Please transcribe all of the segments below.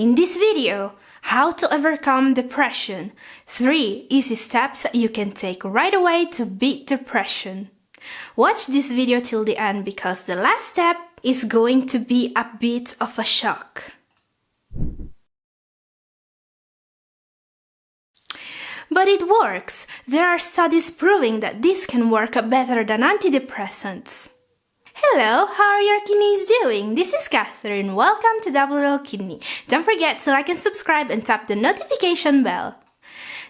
In this video, how to overcome depression. 3 easy steps you can take right away to beat depression. Watch this video till the end because the last step is going to be a bit of a shock. But it works. There are studies proving that this can work better than antidepressants. Hello, how are your kidneys doing? This is Catherine. Welcome to Double O Kidney. Don't forget to like and subscribe and tap the notification bell.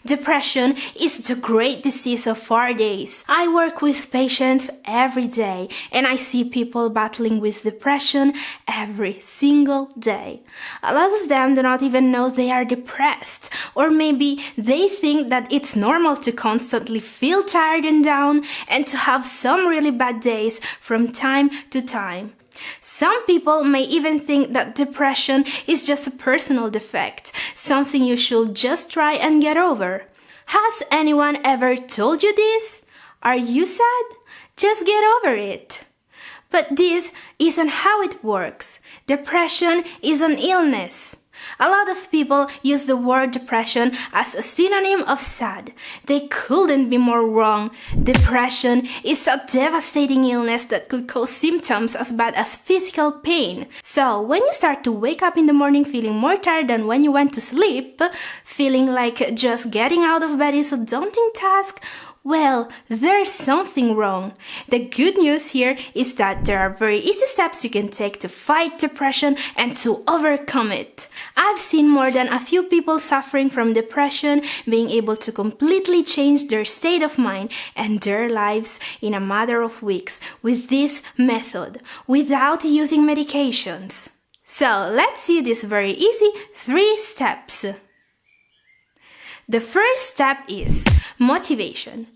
Depression is the great disease of our days. I work with patients every day and I see people battling with depression every single day. A lot of them do not even know they are depressed, or maybe they think that it's normal to constantly feel tired and down and to have some really bad days from time to time. Some people may even think that depression is just a personal defect, something you should just try and get over. Has anyone ever told you this? Are you sad? Just get over it. But this isn't how it works. Depression is an illness. A lot of people use the word depression as a synonym of sad. They couldn't be more wrong. Depression is a devastating illness that could cause symptoms as bad as physical pain. So, when you start to wake up in the morning feeling more tired than when you went to sleep, feeling like just getting out of bed is a daunting task, well, there's something wrong. The good news here is that there are very easy steps you can take to fight depression and to overcome it. I've seen more than a few people suffering from depression being able to completely change their state of mind and their lives in a matter of weeks with this method, without using medications. So, let's see these very easy 3 steps. The first step is motivation.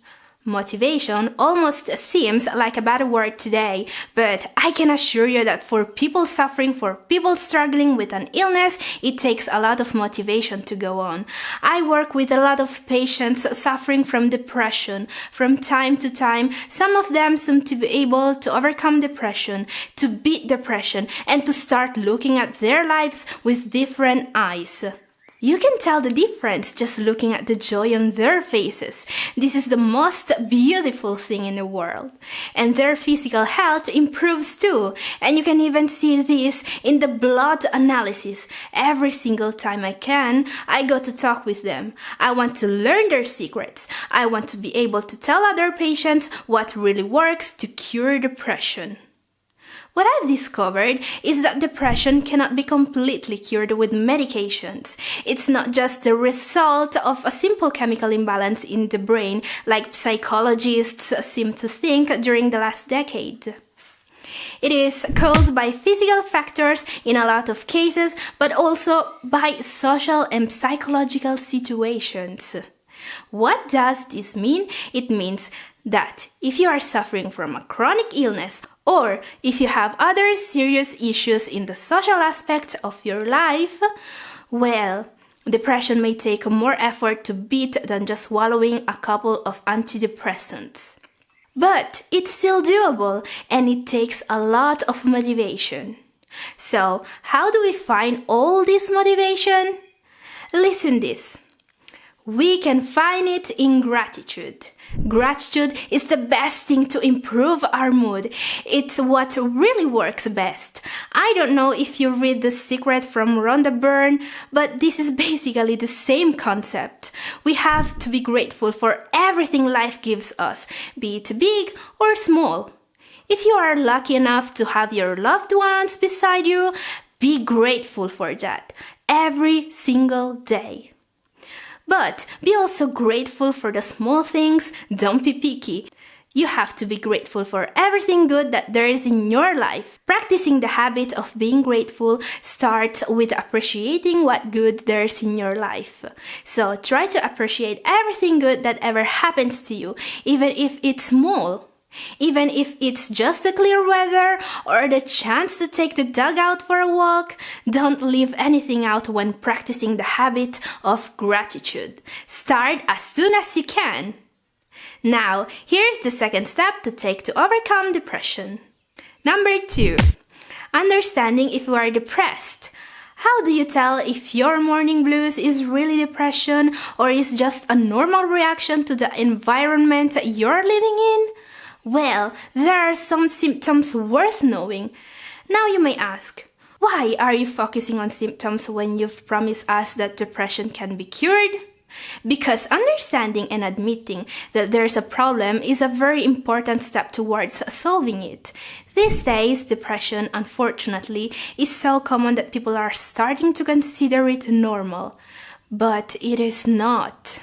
Motivation almost seems like a bad word today, but I can assure you that for people suffering, for people struggling with an illness, it takes a lot of motivation to go on. I work with a lot of patients suffering from depression. From time to time, some of them seem to be able to overcome depression, to beat depression, and to start looking at their lives with different eyes. You can tell the difference just looking at the joy on their faces. This is the most beautiful thing in the world. And their physical health improves too. And you can even see this in the blood analysis. Every single time I can, I go to talk with them. I want to learn their secrets. I want to be able to tell other patients what really works to cure depression. What I've discovered is that depression cannot be completely cured with medications. It's not just the result of a simple chemical imbalance in the brain, like psychologists seem to think during the last decade. It is caused by physical factors in a lot of cases, but also by social and psychological situations. What does this mean? It means that if you are suffering from a chronic illness, or if you have other serious issues in the social aspect of your life, well, depression may take more effort to beat than just swallowing a couple of antidepressants. But it's still doable, and it takes a lot of motivation. So, how do we find all this motivation? Listen this. We can find it in gratitude. Gratitude is the best thing to improve our mood. It's what really works best. I don't know if you read The Secret from Rhonda Byrne, but this is basically the same concept. We have to be grateful for everything life gives us, be it big or small. If you are lucky enough to have your loved ones beside you, be grateful for that every single day. But be also grateful for the small things, don't be picky. You have to be grateful for everything good that there is in your life. Practicing the habit of being grateful starts with appreciating what good there is in your life. So try to appreciate everything good that ever happens to you, even if it's small. Even if it's just the clear weather or the chance to take the dog out for a walk, don't leave anything out when practicing the habit of gratitude. Start as soon as you can. Now, here's the second step to take to overcome depression. Number 2. Understanding if you are depressed. How do you tell if your morning blues is really depression or is just a normal reaction to the environment you're living in? Well, there are some symptoms worth knowing. Now you may ask, why are you focusing on symptoms when you've promised us that depression can be cured? Because understanding and admitting that there's a problem is a very important step towards solving it. These days, depression, unfortunately, is so common that people are starting to consider it normal. But it is not.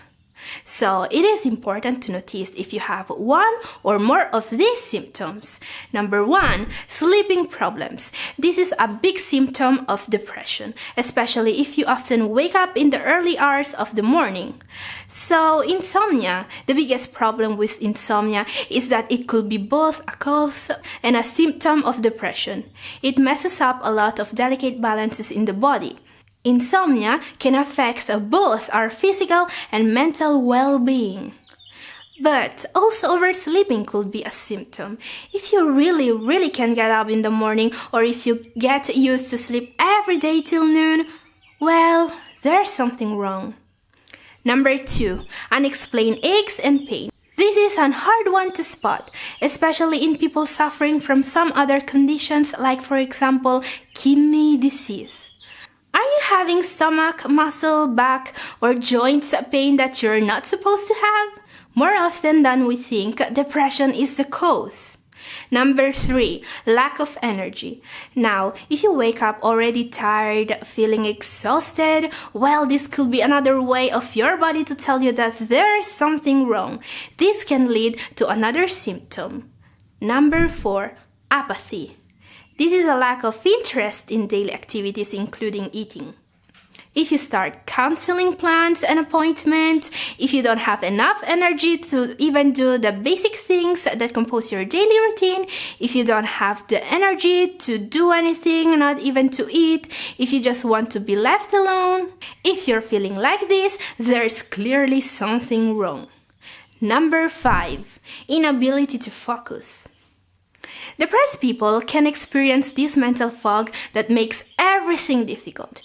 So, it is important to notice if you have one or more of these symptoms. Number 1, sleeping problems. This is a big symptom of depression, especially if you often wake up in the early hours of the morning. So, insomnia. The biggest problem with insomnia is that it could be both a cause and a symptom of depression. It messes up a lot of delicate balances in the body. Insomnia can affect both our physical and mental well-being. But also oversleeping could be a symptom. If you really can't get up in the morning, or if you get used to sleep every day till noon, well, there's something wrong. Number 2, unexplained aches and pain. This is a hard one to spot, especially in people suffering from some other conditions like, for example, kidney disease. Are you having stomach, muscle, back, or joints pain that you're not supposed to have? More often than we think, depression is the cause. Number 3, lack of energy. Now, if you wake up already tired, feeling exhausted, well, this could be another way of your body to tell you that there's something wrong. This can lead to another symptom. Number 4, apathy. This is a lack of interest in daily activities, including eating. If you start canceling plans and appointments, if you don't have enough energy to even do the basic things that compose your daily routine, if you don't have the energy to do anything, not even to eat, if you just want to be left alone, if you're feeling like this, there's clearly something wrong. Number 5, inability to focus. Depressed people can experience this mental fog that makes everything difficult.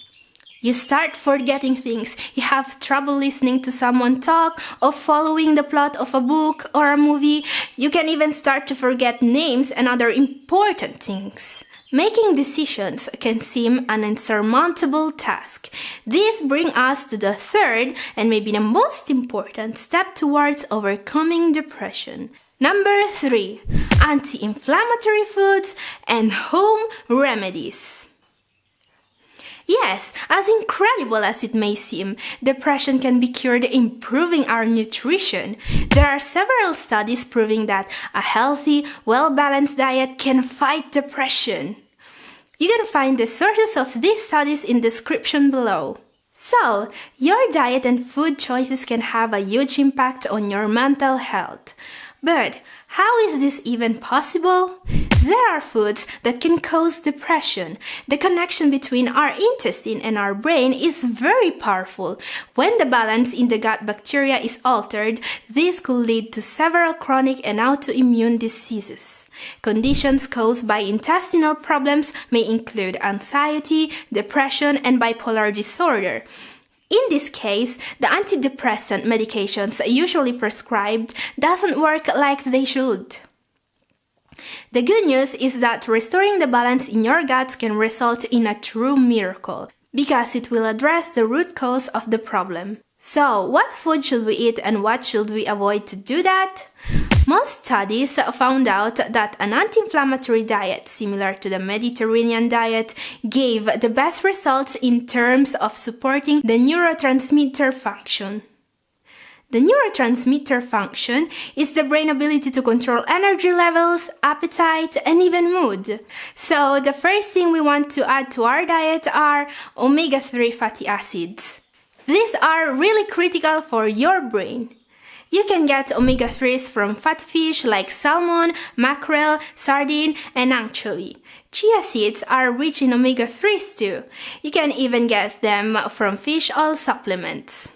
You start forgetting things, you have trouble listening to someone talk or following the plot of a book or a movie. You can even start to forget names and other important things. Making decisions can seem an insurmountable task. This brings us to the third and maybe the most important step towards overcoming depression. Number 3, anti-inflammatory foods and home remedies. Yes, as incredible as it may seem, depression can be cured improving our nutrition. There are several studies proving that a healthy, well-balanced diet can fight depression. You can find the sources of these studies in the description below. So, your diet and food choices can have a huge impact on your mental health. But how is this even possible? There are foods that can cause depression. The connection between our intestine and our brain is very powerful. When the balance in the gut bacteria is altered, this could lead to several chronic and autoimmune diseases. Conditions caused by intestinal problems may include anxiety, depression, and bipolar disorder. In this case, the antidepressant medications usually prescribed doesn't work like they should. The good news is that restoring the balance in your gut can result in a true miracle, because it will address the root cause of the problem. So, what food should we eat and what should we avoid to do that? Most studies found out that an anti-inflammatory diet similar to the Mediterranean diet gave the best results in terms of supporting the neurotransmitter function. The neurotransmitter function is the brain's ability to control energy levels, appetite, and even mood. So the first thing we want to add to our diet are omega-3 fatty acids. These are really critical for your brain. You can get omega-3s from fat fish like salmon, mackerel, sardine, and anchovy. Chia seeds are rich in omega-3s too. You can even get them from fish oil supplements.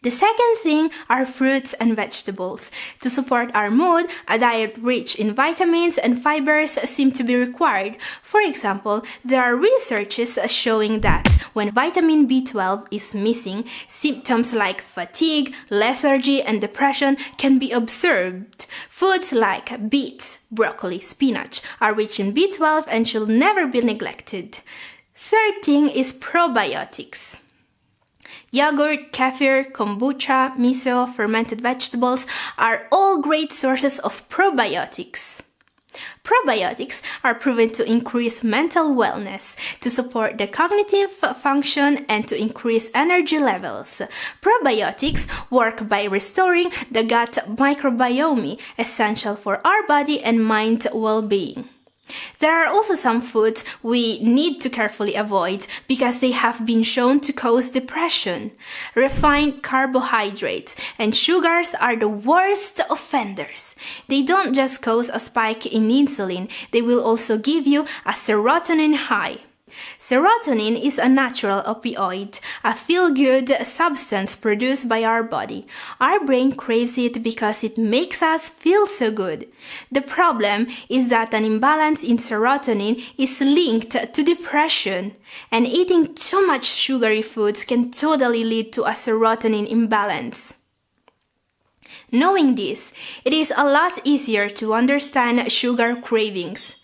The second thing are fruits and vegetables. To support our mood, a diet rich in vitamins and fibers seem to be required. For example, there are researches showing that when vitamin B12 is missing, symptoms like fatigue, lethargy, and depression can be observed. Foods like beets, broccoli, spinach are rich in B12 and should never be neglected. Third thing is probiotics. Yogurt, kefir, kombucha, miso, fermented vegetables are all great sources of probiotics. Probiotics are proven to increase mental wellness, to support the cognitive function, and to increase energy levels. Probiotics work by restoring the gut microbiome, essential for our body and mind well-being. There are also some foods we need to carefully avoid because they have been shown to cause depression. Refined carbohydrates and sugars are the worst offenders. They don't just cause a spike in insulin, they will also give you a serotonin high. Serotonin is a natural opioid, a feel-good substance produced by our body. Our brain craves it because it makes us feel so good. The problem is that an imbalance in serotonin is linked to depression, and eating too much sugary foods can totally lead to a serotonin imbalance. Knowing this, it is a lot easier to understand sugar cravings.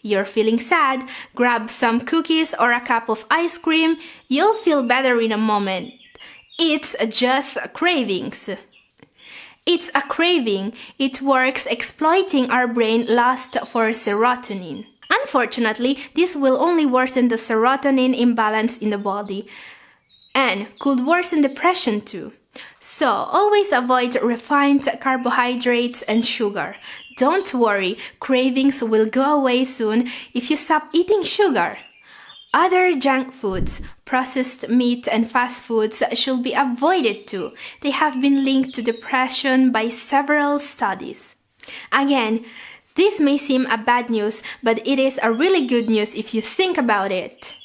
You're feeling sad, grab some cookies or a cup of ice cream, you'll feel better in a moment. It's just cravings. It's a craving. It works exploiting our brain lust for serotonin. Unfortunately, this will only worsen the serotonin imbalance in the body and could worsen depression too. So, always avoid refined carbohydrates and sugar. Don't worry, cravings will go away soon if you stop eating sugar. Other junk foods, processed meat and fast foods should be avoided too. They have been linked to depression by several studies. Again, this may seem a bad news, but it is a really good news if you think about it.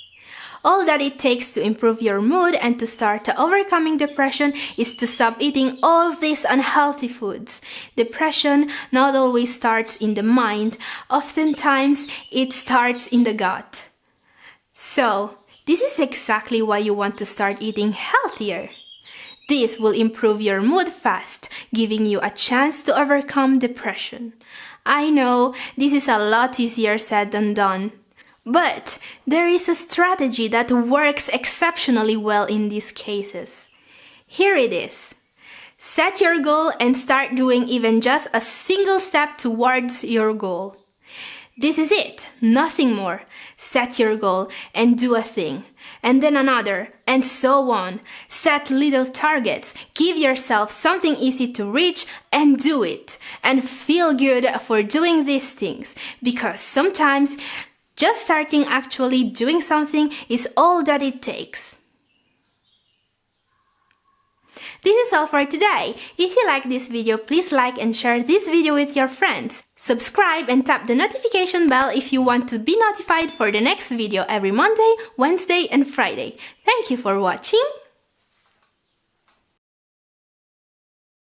All that it takes to improve your mood and to start overcoming depression is to stop eating all these unhealthy foods. Depression not always starts in the mind, oftentimes it starts in the gut. So, this is exactly why you want to start eating healthier. This will improve your mood fast, giving you a chance to overcome depression. I know this is a lot easier said than done. But there is a strategy that works exceptionally well in these cases. Here it is. Set your goal and start doing even just a single step towards your goal. This is it, nothing more. Set your goal and do a thing, and then another, and so on. Set little targets, give yourself something easy to reach and do it. And feel good for doing these things, because sometimes just starting actually doing something is all that it takes. This is all for today. If you like this video, please like and share this video with your friends. Subscribe and tap the notification bell if you want to be notified for the next video every Monday, Wednesday and Friday. Thank you for watching.